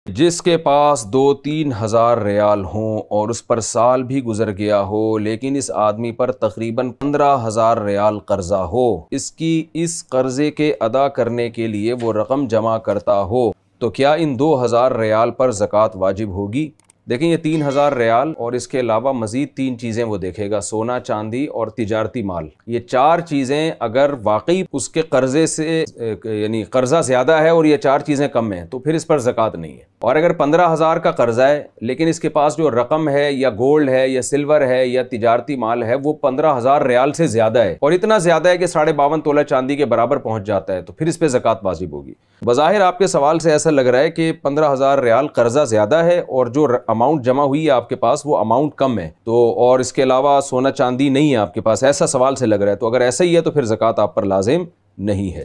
जिसके पास 2-3 हज़ार रियाल हों और उस पर साल भी गुजर गया हो, लेकिन इस आदमी पर तकरीबन 15,000 रियाल कर्जा हो, इसकी इस कर्जे के अदा करने के लिए वो रकम जमा करता हो, तो क्या इन 2,000 रियाल पर ज़कात वाजिब होगी? देखें, ये 3,000 रियाल और इसके अलावा मज़ीद 3 चीज़ें वो देखेगा, सोना, चांदी और तिजारती माल। ये 4 चीज़ें अगर वाकई उसके कर्जे से यानी कर्जा ज़्यादा है और ये 4 चीज़ें कम हैं, तो फिर इस पर ज़कात नहीं है। और अगर 15,000 का कर्जा है लेकिन इसके पास जो रकम है या गोल्ड है या सिल्वर है या तिजारती माल है वो 15,000 रियाल से ज़्यादा है और इतना ज़्यादा है कि 52.5 तोला चांदी के बराबर पहुंच जाता है, तो फिर इस पर ज़कात वाजिब होगी। बज़ाहिर आपके सवाल से ऐसा लग रहा है कि 15,000 रियाल कर्जा ज़्यादा है और जो अमाउंट जमा हुई है आपके पास वो अमाउंट कम है, तो और इसके अलावा सोना चांदी नहीं है आपके पास, ऐसा सवाल से लग रहा है। तो अगर ऐसा ही है तो फिर ज़कात आप पर लाजिम नहीं है।